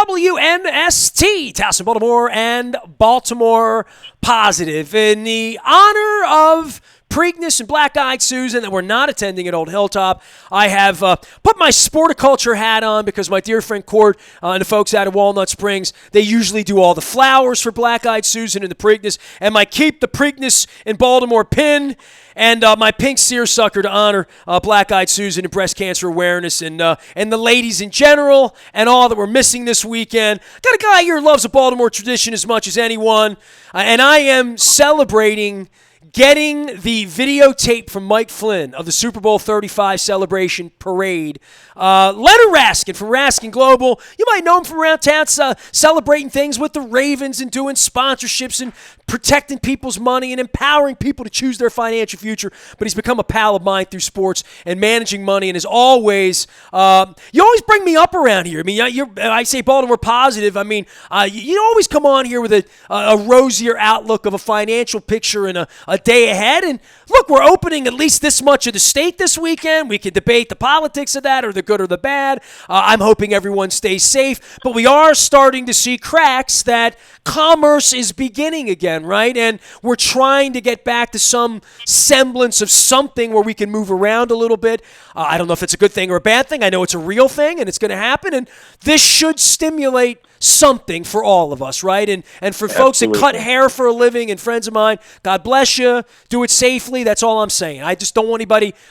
WNST, Towson, Baltimore, and Baltimore Positive. In the honor of Preakness and Black-Eyed Susan that were not attending at Old Hilltop, I have put my sporticulture hat on because my dear friend Court and the folks out of Walnut Springs, they usually do all the flowers for Black-Eyed Susan and the Preakness, and my Keep the Preakness in Baltimore pin, and my pink seersucker to honor Black-Eyed Susan and breast cancer awareness and the ladies in general and all that we're missing this weekend. Got a guy here who loves a Baltimore tradition as much as anyone, and I am celebrating getting the videotape from Mike Flynn of the Super Bowl 35 celebration parade. Leonard Raskin from Raskin Global. You might know him from around town celebrating things with the Ravens and doing sponsorships and protecting people's money and empowering people to choose their financial future. But he's become a pal of mine through sports and managing money, and as always, you always bring me up around here. I mean, I say Baltimore Positive. I mean, you always come on here with a rosier outlook of a financial picture and a day ahead. And look, we're opening at least this much of the state this weekend. We could debate the politics of that or the good or the bad. I'm hoping everyone stays safe. But we are starting to see cracks that commerce is beginning again, right? And we're trying to get back to some semblance of something where we can move around a little bit. I don't know if it's a good thing or a bad thing. I know it's a real thing and it's going to happen. And this should stimulate something for all of us, right? And for folks that cut hair for a living and friends of mine, God bless you. Do it safely. That's all I'm saying. I just don't want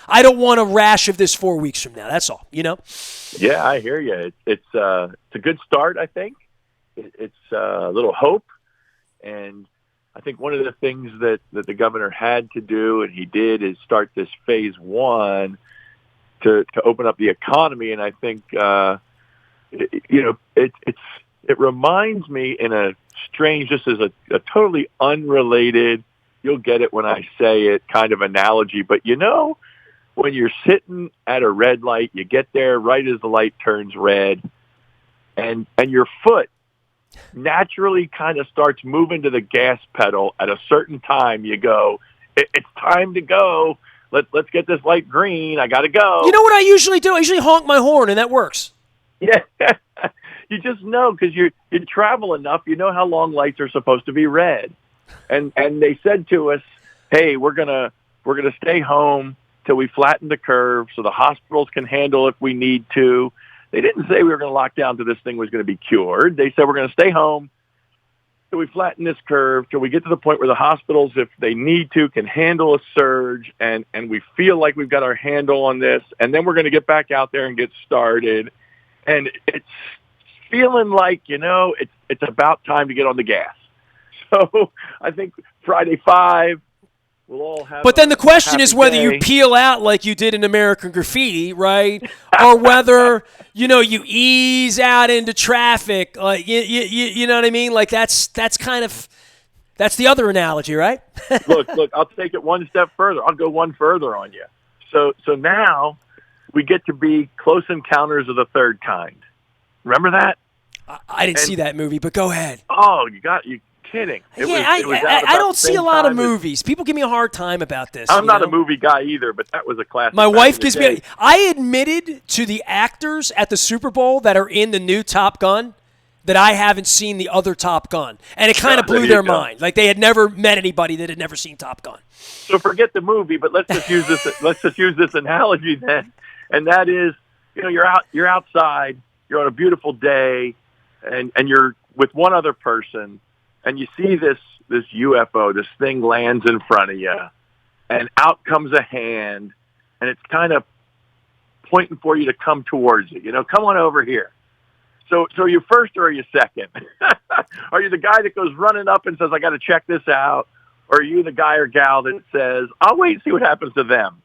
I don't want a rash of this 4 weeks from now. That's all, you know? Yeah, I hear you. It's a good start, I think. It's a little hope. And I think one of the things that the governor had to do, and he did, is start this phase one to open up the economy. And I think, it reminds me in a strange, just as a totally unrelated, you'll get it when I say it, kind of analogy. But when you're sitting at a red light, you get there right as the light turns red, and your foot naturally kind of starts moving to the gas pedal. At a certain time, you go, it's time to go. Let's get this light green. I got to go. You know what I usually do? I usually honk my horn, and that works. Yeah. You just know because you travel enough, you know how long lights are supposed to be red. And they said to us, hey, we're gonna stay home till we flatten the curve so the hospitals can handle if we need to. They didn't say we were going to lock down till this thing was going to be cured. They said we're going to stay home till we flatten this curve, till we get to the point where the hospitals, if they need to, can handle a surge, and we feel like we've got our handle on this, and then we're going to get back out there and get started. And it's feeling like, it's about time to get on the gas. So I think Friday 5, we'll all have. But then the question is whether you peel out like you did in American Graffiti, right? Or whether, you ease out into traffic. Like, you know what I mean? Like that's the other analogy, right? Look, I'll take it one step further. I'll go one further on you. So now we get to be Close Encounters of the Third Kind. Remember that? I didn't see that movie, but go ahead. Oh, you kidding. I don't see a lot of movies. People give me a hard time about this. I'm not a movie guy either, but that was a classic. My wife gives me – I admitted to the actors at the Super Bowl that are in the new Top Gun that I haven't seen the other Top Gun. And it kind of blew their mind. Like they had never met anybody that had never seen Top Gun. So forget the movie, but let's just use this analogy then. And that is, you're outside, you're on a beautiful day, and you're with one other person, and you see this UFO, this thing lands in front of you, and out comes a hand, and it's kind of pointing for you to come towards you. Come on over here. So are you first or are you second? Are you the guy that goes running up and says, I got to check this out? Or are you the guy or gal that says, I'll wait and see what happens to them?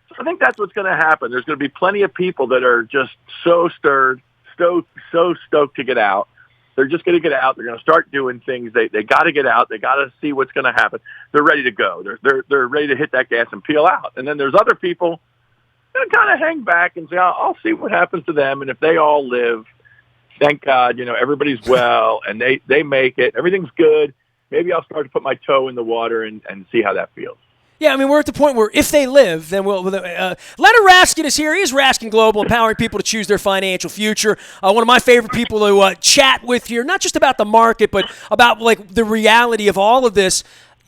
So I think that's what's going to happen. There's going to be plenty of people that are just so stoked to get out. They're just going to get out. They're going to start doing things. They got to get out. They got to see what's going to happen. They're ready to go. They're ready to hit that gas and peel out. And then there's other people that kind of hang back and say, I'll see what happens to them. And if they all live, thank God, everybody's well and they make it. Everything's good. Maybe I'll start to put my toe in the water and see how that feels. Yeah, I mean, we're at the point where if they live, then we'll. Leonard Raskin is here. He is Raskin Global, empowering people to choose their financial future. One of my favorite people to chat with here, not just about the market, but about like the reality of all of this.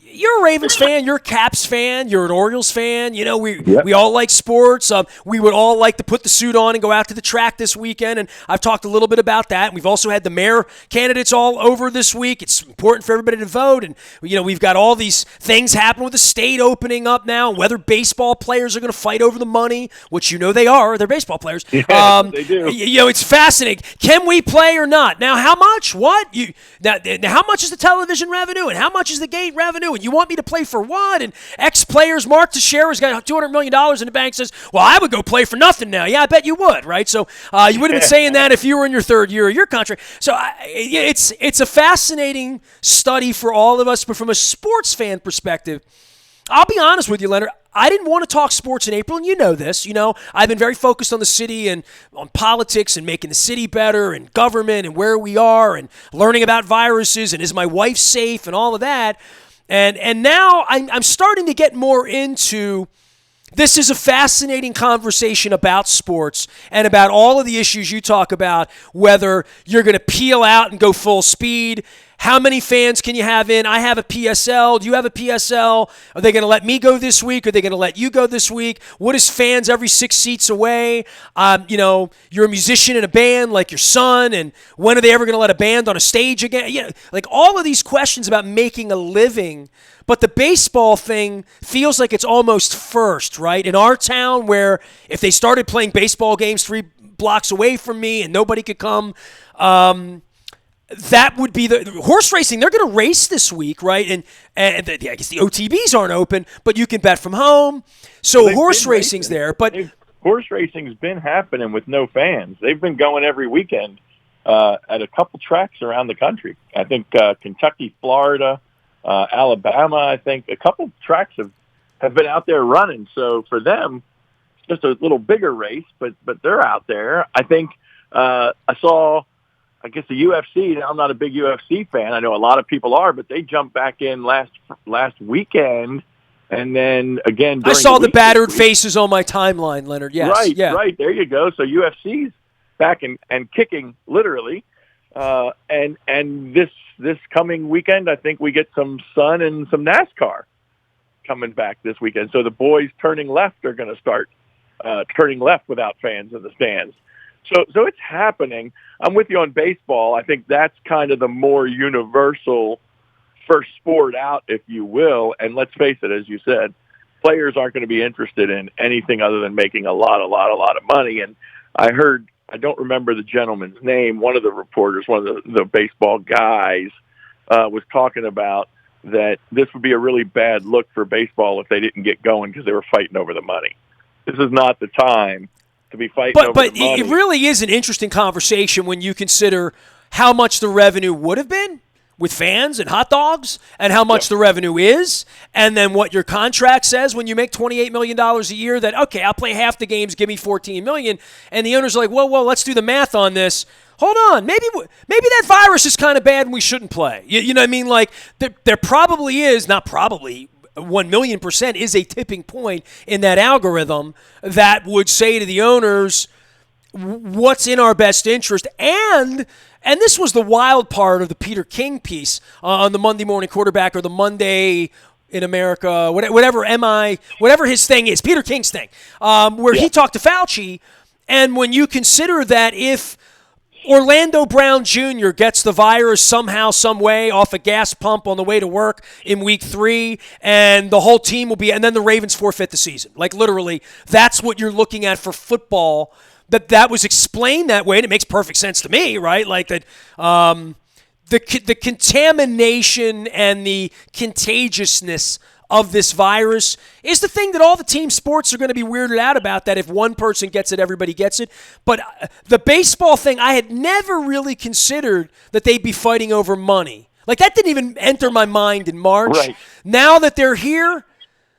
You're a Ravens fan. You're a Caps fan. You're an Orioles fan. You know, we all like sports. We would all like to put the suit on and go out to the track this weekend, and I've talked a little bit about that. We've also had the mayor candidates all over this week. It's important for everybody to vote, and, you know, we've got all these things happening with the state opening up now, whether baseball players are going to fight over the money, which you know they are. They're baseball players. Yeah, they do. You know, it's fascinating. Can we play or not? Now, how much? What? Now, how much is the television revenue, and how much is the gate revenue? And you want me to play for what? And ex-players, Mark Teixeira's got $200 million in the bank, says, well, I would go play for nothing now. Yeah, I bet you would, right? So you would have been saying that if you were in your third year of your contract. So it's a fascinating study for all of us, but from a sports fan perspective, I'll be honest with you, Leonard, I didn't want to talk sports in April, and you know this. You know, I've been very focused on the city and on politics and making the city better and government and where we are and learning about viruses and is my wife safe and all of that. And now I'm starting to get more into this is a fascinating conversation about sports and about all of the issues you talk about, whether you're going to peel out and go full speed. How many fans can you have in? I have a PSL. Do you have a PSL? Are they going to let me go this week? Are they going to let you go this week? What is fans every 6 seats away? You know, you're a musician in a band like your son, and when are they ever going to let a band on a stage again? You know, like all of these questions about making a living. But the baseball thing feels like it's almost first, right? In our town, where if they started playing baseball games 3 blocks away from me and nobody could come, that would be the horse racing. They're going to race this week, right? And I guess the OTBs aren't open, but you can bet from home. So horse racing's there. But horse racing's been happening with no fans. They've been going every weekend at a couple tracks around the country. I think Kentucky, Florida, Alabama. I think a couple tracks have been out there running. So for them, it's just a little bigger race, but they're out there. I think I saw. I guess the UFC, I'm not a big UFC fan. I know a lot of people are, but they jumped back in last weekend. And then again, I saw the battered faces on my timeline, Leonard. Yes. Right. There you go. So UFC's back and kicking literally. And this coming weekend, I think we get some sun and some NASCAR coming back this weekend. So the boys turning left are going to start turning left without fans in the stands. So it's happening. I'm with you on baseball. I think that's kind of the more universal first sport out, if you will. And let's face it, as you said, players aren't going to be interested in anything other than making a lot of money. And I heard, I don't remember the gentleman's name, one of the reporters, one of the baseball guys was talking about that this would be a really bad look for baseball if they didn't get going because they were fighting over the money. This is not the time to be fighting over the money. It really is an interesting conversation when you consider how much the revenue would have been with fans and hot dogs and how much the revenue is, and then what your contract says when you make $28 million a year that, okay, I'll play half the games, give me $14 million, and the owner's like, well, let's do the math on this. Hold on, maybe that virus is kind of bad and we shouldn't play. You know what I mean? Like, there probably is, not probably, 1,000,000% is a tipping point in that algorithm that would say to the owners, what's in our best interest. And this was the wild part of the Peter King piece on the Monday Morning Quarterback, or the Monday in America, whatever his thing is, Peter King's thing, where he talked to Fauci. And when you consider that if Orlando Brown Jr. gets the virus somehow, some way, off a gas pump on the way to work in week 3, and the whole team will be, and then the Ravens forfeit the season. Like, literally, that's what you're looking at for football. That was explained that way, and it makes perfect sense to me, right? Like that, the contamination and the contagiousness of this virus is the thing that all the team sports are going to be weirded out about, that if one person gets it, everybody gets it. But the baseball thing, I had never really considered that they'd be fighting over money. Like, that didn't even enter my mind in March. Right. Now that they're here,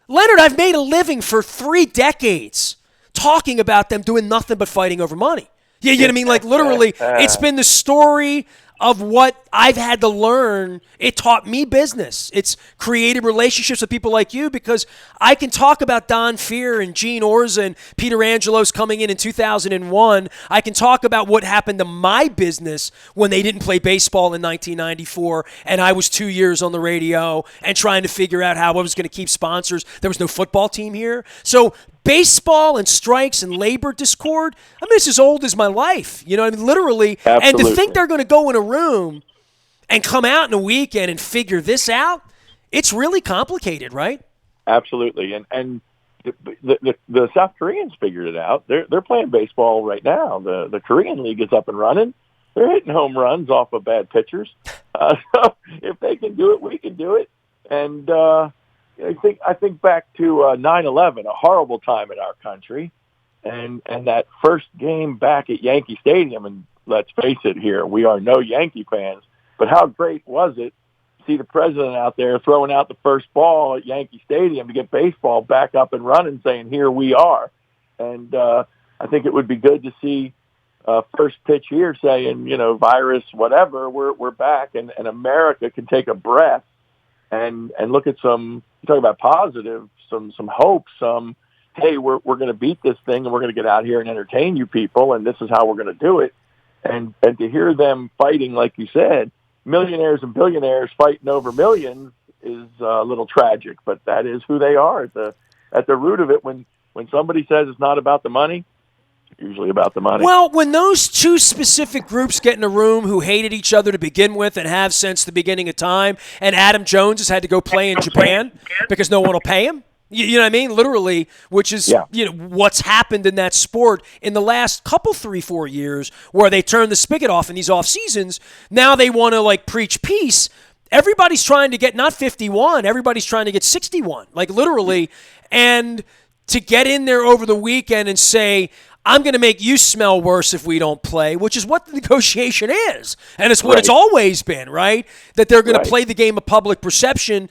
Leonard, I've made a living for 3 decades talking about them doing nothing but fighting over money. You know what I mean? Like, literally, it's been the story of what I've had to learn. It taught me business. It's created relationships with people like you because I can talk about Don Fear and Gene Orza and Peter Angelos coming in 2001. I can talk about what happened to my business when they didn't play baseball in 1994 and I was 2 years on the radio and trying to figure out how I was going to keep sponsors. There was no football team here. So baseball and strikes and labor discord, I mean, it's as old as my life. You know, I mean, literally. Absolutely. And to think they're going to go in a room and come out in a weekend and figure this out, it's really complicated, right? Absolutely. And the South Koreans figured it out. They're playing baseball right now. The Korean League is up and running. They're hitting home runs off of bad pitchers. So if they can do it, we can do it. And I think back to 9/11, a horrible time in our country, and that first game back at Yankee Stadium. And let's face it, here we are no Yankee fans, but how great was it to see the president out there throwing out the first ball at Yankee Stadium to get baseball back up and running, saying, "Here we are." And I think it would be good to see first pitch here saying, virus, whatever, we're back, and America can take a breath and look at some. You talk about positive, some hope, hey, we're going to beat this thing, and we're going to get out here and entertain you people, and this is how we're going to do it. And to hear them fighting, like you said, millionaires and billionaires fighting over millions is a little tragic, but that is who they are at the root of it. When somebody says it's not about the money, it's usually about the money. Well, when those two specific groups get in a room who hated each other to begin with and have since the beginning of time, and Adam Jones has had to go play in Japan because no one will pay him, you know what I mean? Literally, which is what's happened in that sport in the last couple 3-4 years, where they turn the spigot off in these off seasons. Now they want to preach peace. Everybody's trying to get not 51. Everybody's trying to get 61. Literally, and to get in there over the weekend and say, I'm going to make you smell worse if we don't play, which is what the negotiation is. And it's what it's always been, right? That they're going to play the game of public perception.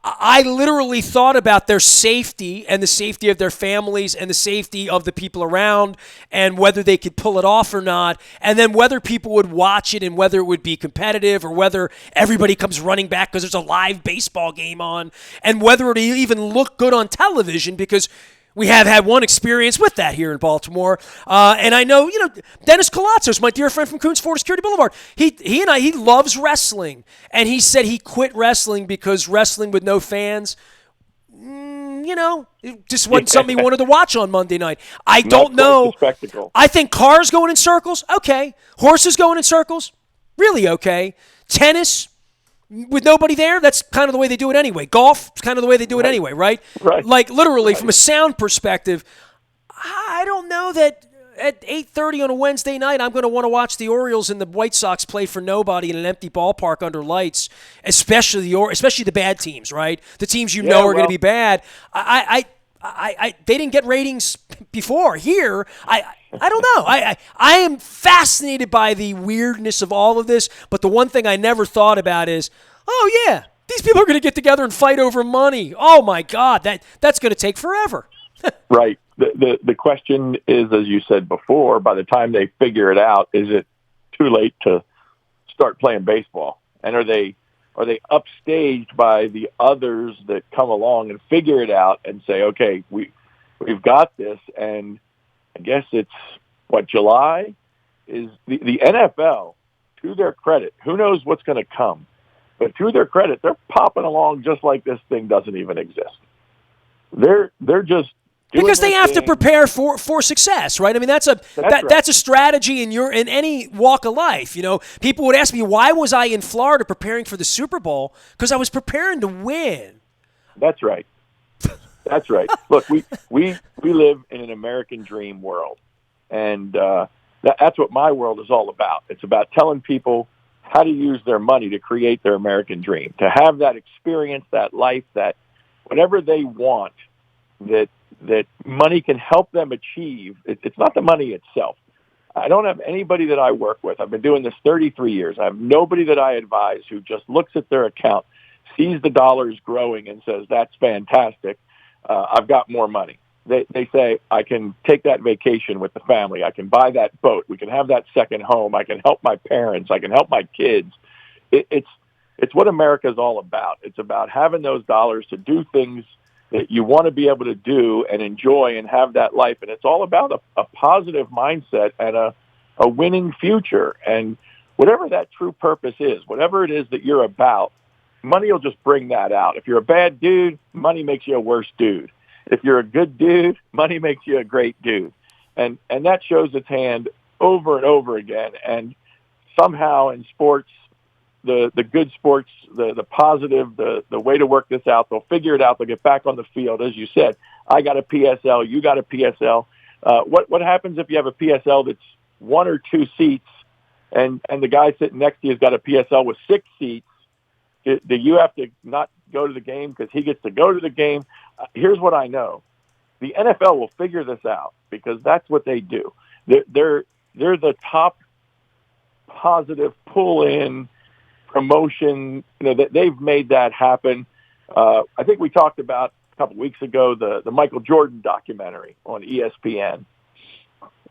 I literally thought about their safety and the safety of their families and the safety of the people around and whether they could pull it off or not, and then whether people would watch it and whether it would be competitive or whether everybody comes running back because there's a live baseball game on, and whether it even look good on television, because we have had one experience with that here in Baltimore. And I know, Dennis Colatzos, my dear friend from Coons Florida Security Boulevard, he loves wrestling. And he said he quit wrestling because wrestling with no fans, it just wasn't something he wanted to watch on Monday night. I don't know. Spectacle. I think cars going in circles, okay. Horses going in circles, really okay. Tennis, with nobody there, that's kind of the way they do it anyway. Golf is kind of the way they do it anyway, right? Right. Literally, from a sound perspective, I don't know that at 8:30 on a Wednesday night I'm going to want to watch the Orioles and the White Sox play for nobody in an empty ballpark under lights, especially the bad teams, right? The teams are going to be bad. They didn't get ratings before. Here, I don't know. I am fascinated by the weirdness of all of this, but the one thing I never thought about is, oh yeah, these people are going to get together and fight over money. Oh my God, that's going to take forever. Right. The question is, as you said before, by the time they figure it out, is it too late to start playing baseball? And are they upstaged by the others that come along and figure it out and say, okay, we've got this? And I guess it's July is the NFL, to their credit, who knows what's going to come, but to their credit, they're popping along just like this thing doesn't even exist. They're just because they have to prepare for success, right? I mean, that's a strategy in any walk of life. People would ask me, why was I in Florida preparing for the Super Bowl? Because I was preparing to win. That's right. That's right. Look, we live in an American dream world, and that's what my world is all about. It's about telling people how to use their money to create their American dream, to have that experience, that life, that whatever they want, that money can help them achieve. It's not the money itself. I don't have anybody that I work with. I've been doing this 33 years. I have nobody that I advise who just looks at their account, sees the dollars growing, and says, that's fantastic. I've got more money. they say, I can take that vacation with the family. I can buy that boat. We can have that second home. I can help my parents. I can help my kids. It's what America is all about. It's about having those dollars to do things that you want to be able to do and enjoy and have that life. And it's all about a positive mindset and a winning future. And whatever that true purpose is, whatever it is that you're about, money will just bring that out. If you're a bad dude, money makes you a worse dude. If you're a good dude, money makes you a great dude. And that shows its hand over and over again. And somehow in sports, the good sports, the positive, the way to work this out, they'll figure it out. They'll get back on the field. As you said, I got a PSL, you got a PSL. What happens if you have a PSL that's 1 or 2 seats and the guy sitting next to you has got a PSL with 6 seats? Do you have to not go to the game because he gets to go to the game? Here's what I know. The NFL will figure this out because that's what they do. They're the top positive pull-in promotion. They've made that happen. I think we talked about a couple weeks ago the Michael Jordan documentary on ESPN.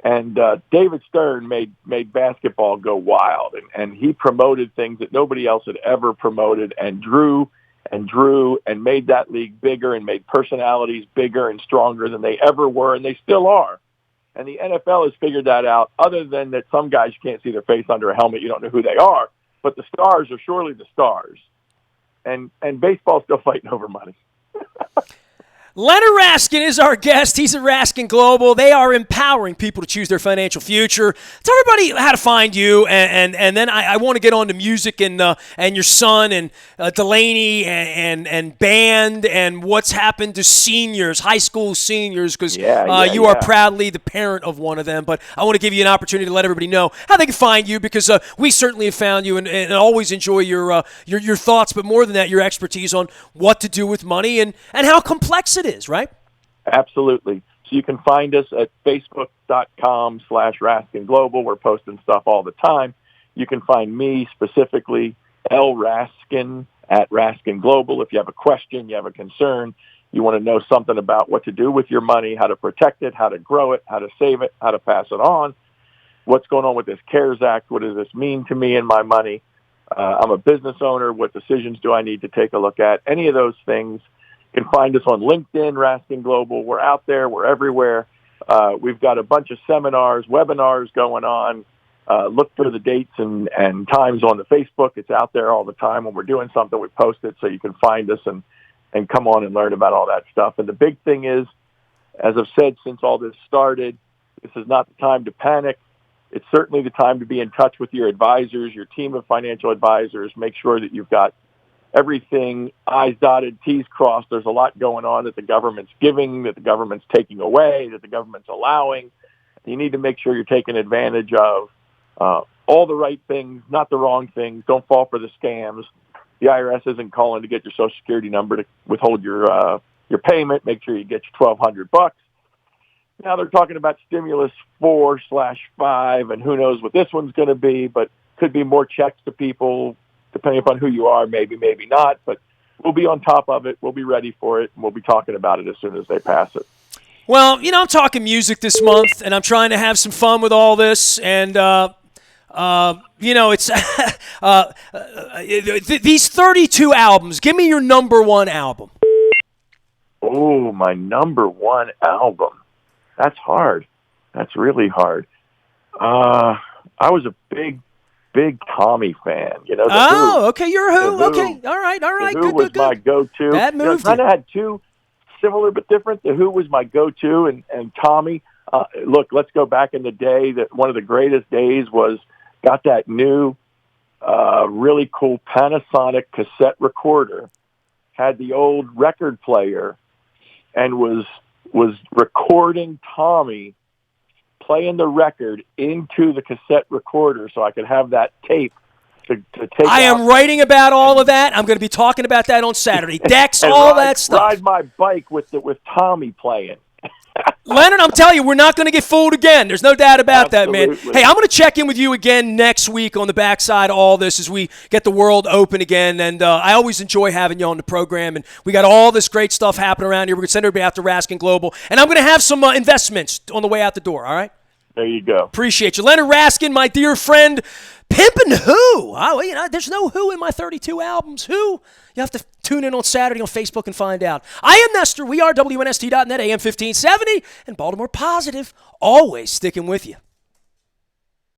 And David Stern made basketball go wild, and he promoted things that nobody else had ever promoted, and drew and made that league bigger and made personalities bigger and stronger than they ever were, and they still are. And the NFL has figured that out, other than that some guys you can't see their face under a helmet, you don't know who they are, but the stars are surely the stars. And baseball's still fighting over money. Leonard Raskin is our guest. He's at Raskin Global. They are empowering people to choose their financial future. Tell everybody how to find you, and then I want to get on to music and your son and Delaney and band and what's happened to seniors, high school seniors, because you are proudly the parent of one of them. But I want to give you an opportunity to let everybody know how they can find you, because we certainly have found you and always enjoy your thoughts, but more than that, your expertise on what to do with money and how complex it is, right? Absolutely. So you can find us at facebook.com/Raskin Global. We're posting stuff all the time. You can find me specifically, L. Raskin at Raskin Global. If you have a question, you have a concern, you want to know something about what to do with your money, how to protect it, how to grow it, how to save it, how to pass it on, what's going on with this CARES Act, what does this mean to me and my money? I'm a business owner. What decisions do I need to take a look at? Any of those things. You can find us on LinkedIn, Raskin Global. We're out there. We're everywhere. We've got a bunch of seminars, webinars going on. Look for the dates and times on the Facebook. It's out there all the time. When we're doing something, we post it so you can find us and come on and learn about all that stuff. And the big thing is, as I've said since all this started, this is not the time to panic. It's certainly the time to be in touch with your advisors, your team of financial advisors. Make sure that you've got everything I's dotted, T's crossed. There's a lot going on that the government's giving, that the government's taking away, that the government's allowing. You need to make sure you're taking advantage of all the right things, not the wrong things. Don't fall for the scams. The IRS isn't calling to get your Social Security number to withhold your payment. Make sure you get your $1,200. Now they're talking about stimulus 4/5, and who knows what this one's going to be, but could be more checks to people, depending upon who you are, maybe not. But we'll be on top of it. We'll be ready for it, and we'll be talking about it as soon as they pass it. Well, I'm talking music this month, and I'm trying to have some fun with all this. And, it's these 32 albums. Give me your number one album. Oh, my number one album. That's hard. That's really hard. I was a big Tommy fan. The Who. Okay, you're a Who. Okay, all right. The Who was my go-to. That moved. I kind of had two similar but different. The Who was my go-to, and Tommy. Look, let's go back in the day. That one of the greatest days was got that new, really cool Panasonic cassette recorder. Had the old record player, and was recording Tommy playing the record into the cassette recorder so I could have that tape to take. I am writing about all of that. I'm going to be talking about that on Saturday. Decks, all that stuff. Ride my bike with Tommy playing. Leonard, I'm telling you, we're not going to get fooled again. There's no doubt about that, man. Hey, I'm going to check in with you again next week on the backside of all this as we get the world open again. And I always enjoy having you on the program. And we got all this great stuff happening around here. We're going to send everybody out to Raskin Global. And I'm going to have some investments on the way out the door, all right? There you go. Appreciate you. Leonard Raskin, my dear friend. Pimpin' Who? Oh, there's no Who in my 32 albums. Who? You have to tune in on Saturday on Facebook and find out. I am Nestor. We are WNST.net, AM 1570, and Baltimore Positive, always sticking with you.